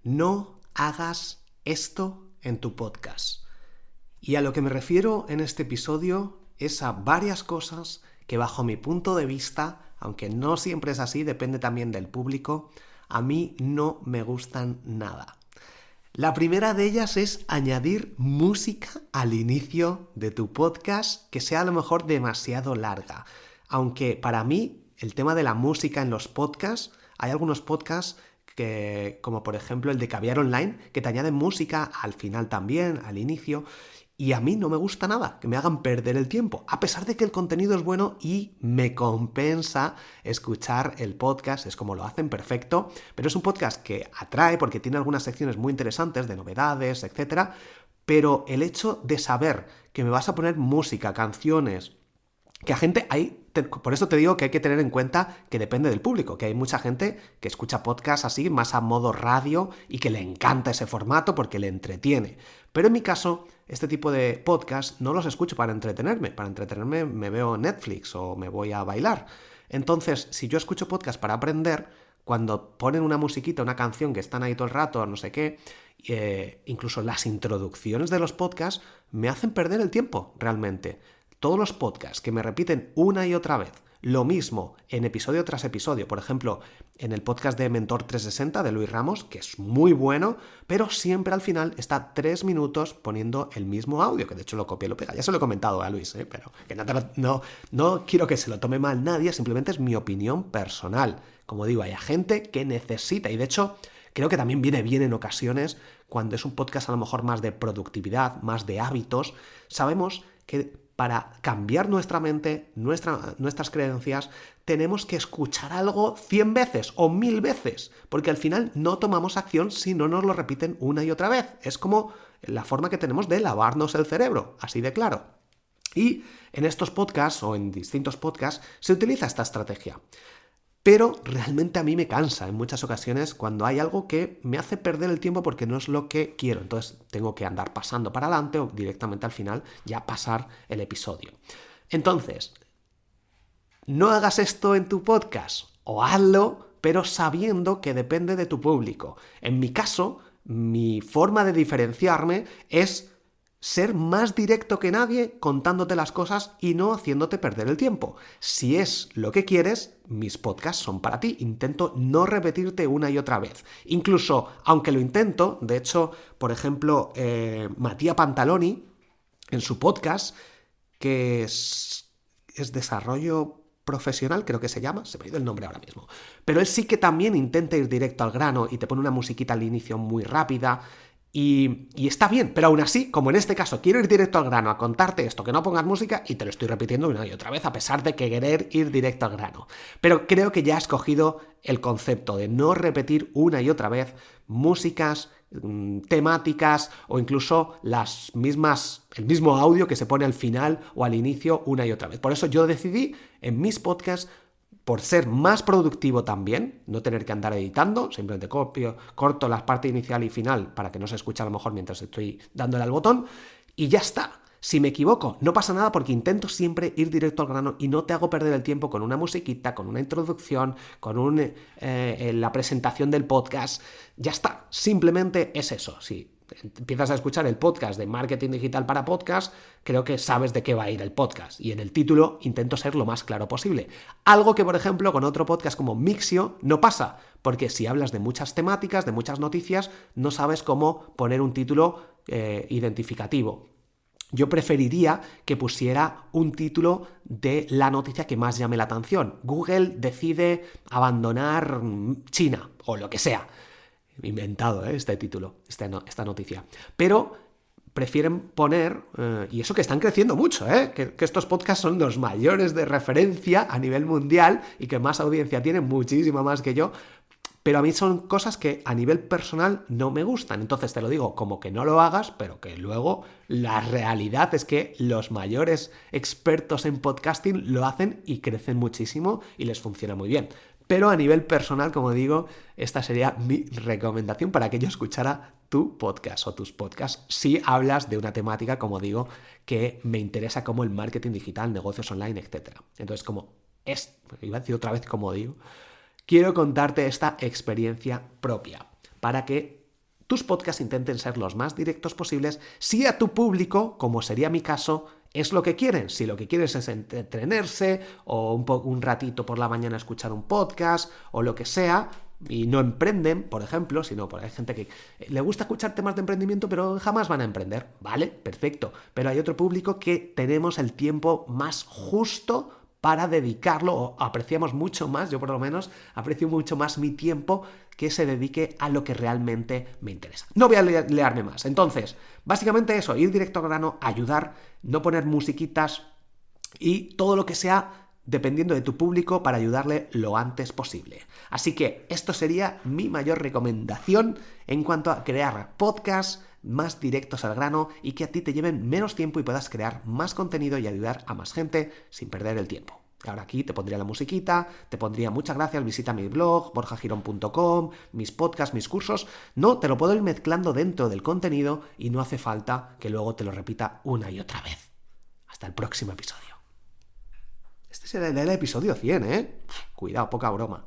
No hagas esto en tu podcast. Y a lo que me refiero en este episodio es a varias cosas que bajo mi punto de vista, aunque no siempre es así, depende también del público, a mí no me gustan nada. La primera de ellas es añadir música al inicio de tu podcast que sea a lo mejor demasiado larga. Aunque para mí el tema de la música en los podcasts, hay algunos podcasts que, como por ejemplo el de Caviar Online, que te añaden música al final también, al inicio, y a mí no me gusta nada que me hagan perder el tiempo, a pesar de que el contenido es bueno y me compensa escuchar el podcast, es como lo hacen perfecto, pero es un podcast que atrae porque tiene algunas secciones muy interesantes de novedades, etcétera, pero el hecho de saber que me vas a poner música, canciones, que a gente hay, por eso te digo que hay que tener en cuenta que depende del público, que hay mucha gente que escucha podcasts así, más a modo radio, y que le encanta ese formato porque le entretiene. Pero en mi caso, este tipo de podcasts no los escucho para entretenerme me veo Netflix o me voy a bailar. Entonces, si yo escucho podcasts para aprender, cuando ponen una musiquita, una canción que están ahí todo el rato, no sé qué, incluso las introducciones de los podcasts me hacen perder el tiempo, realmente. Todos los podcasts que me repiten una y otra vez lo mismo en episodio tras episodio, por ejemplo, en el podcast de Mentor 360 de Luis Ramos, que es muy bueno, pero siempre al final está 3 minutos poniendo el mismo audio, que de hecho lo copia y lo pega. Ya se lo he comentado a Luis, pero que no quiero que se lo tome mal nadie, simplemente es mi opinión personal. Como digo, hay gente que necesita, y de hecho creo que también viene bien en ocasiones, cuando es un podcast a lo mejor más de productividad, más de hábitos, sabemos que para cambiar nuestra mente, nuestras creencias, tenemos que escuchar algo 100 veces o 1000 veces, porque al final no tomamos acción si no nos lo repiten una y otra vez. Es como la forma que tenemos de lavarnos el cerebro, así de claro. Y en estos podcasts o en distintos podcasts se utiliza esta estrategia. Pero realmente a mí me cansa en muchas ocasiones cuando hay algo que me hace perder el tiempo porque no es lo que quiero. Entonces tengo que andar pasando para adelante o directamente al final ya pasar el episodio. Entonces, no hagas esto en tu podcast o hazlo, pero sabiendo que depende de tu público. En mi caso, mi forma de diferenciarme es ser más directo que nadie contándote las cosas y no haciéndote perder el tiempo. Si es lo que quieres, mis podcasts son para ti. Intento no repetirte una y otra vez. Incluso, aunque lo intento, de hecho, por ejemplo, Matías Pantaloni, en su podcast, que es desarrollo profesional, creo que se llama, se me ha ido el nombre ahora mismo, pero él sí que también intenta ir directo al grano y te pone una musiquita al inicio muy rápida. Y está bien, pero aún así, como en este caso, quiero ir directo al grano a contarte esto, que no pongas música, y te lo estoy repitiendo una y otra vez, a pesar de que querer ir directo al grano. Pero creo que ya has cogido el concepto de no repetir una y otra vez músicas, temáticas o incluso el mismo audio que se pone al final o al inicio una y otra vez. Por eso yo decidí en mis podcasts, por ser más productivo también, no tener que andar editando, simplemente corto la parte inicial y final para que no se escuche a lo mejor mientras estoy dándole al botón y ya está. Si me equivoco, no pasa nada porque intento siempre ir directo al grano y no te hago perder el tiempo con una musiquita, con una introducción, con la presentación del podcast. Ya está, simplemente es eso. Si empiezas a escuchar el podcast de marketing digital para podcast, creo que sabes de qué va a ir el podcast. Y en el título intento ser lo más claro posible. Algo que, por ejemplo, con otro podcast como Mixio no pasa, porque si hablas de muchas temáticas, de muchas noticias, no sabes cómo poner un título identificativo. Yo preferiría que pusiera un título de la noticia que más llame la atención. Google decide abandonar China o lo que sea. Inventado, este título, esta noticia. Pero prefieren poner, y eso que están creciendo mucho, que estos podcasts son los mayores de referencia a nivel mundial y que más audiencia tienen, muchísima más que yo, pero a mí son cosas que a nivel personal no me gustan. Entonces te lo digo como que no lo hagas, pero que luego la realidad es que los mayores expertos en podcasting lo hacen y crecen muchísimo y les funciona muy bien. Pero a nivel personal, como digo, esta sería mi recomendación para que yo escuchara tu podcast o tus podcasts si hablas de una temática, como digo, que me interesa como el marketing digital, negocios online, etc. Entonces, iba a decir otra vez como digo, quiero contarte esta experiencia propia para que tus podcasts intenten ser los más directos posibles si a tu público, como sería mi caso, es lo que quieren. Si lo que quieres es entretenerse o un ratito por la mañana escuchar un podcast o lo que sea, y no emprenden, por ejemplo, sino porque hay gente que le gusta escuchar temas de emprendimiento pero jamás van a emprender, ¿vale? Perfecto. Pero hay otro público que tenemos el tiempo más justo para dedicarlo, o apreciamos mucho más, yo por lo menos aprecio mucho más mi tiempo que se dedique a lo que realmente me interesa. No voy a liarme más. Entonces, básicamente eso, ir directo al grano, ayudar, no poner musiquitas y todo lo que sea dependiendo de tu público para ayudarle lo antes posible. Así que esto sería mi mayor recomendación en cuanto a crear podcasts más directos al grano y que a ti te lleven menos tiempo y puedas crear más contenido y ayudar a más gente sin perder el tiempo. Ahora aquí te pondría la musiquita, te pondría muchas gracias, visita mi blog, borjagirón.com, mis podcasts, mis cursos. No, te lo puedo ir mezclando dentro del contenido y no hace falta que luego te lo repita una y otra vez. Hasta el próximo episodio. Este será el episodio 100, ¿eh? Cuidado, poca broma.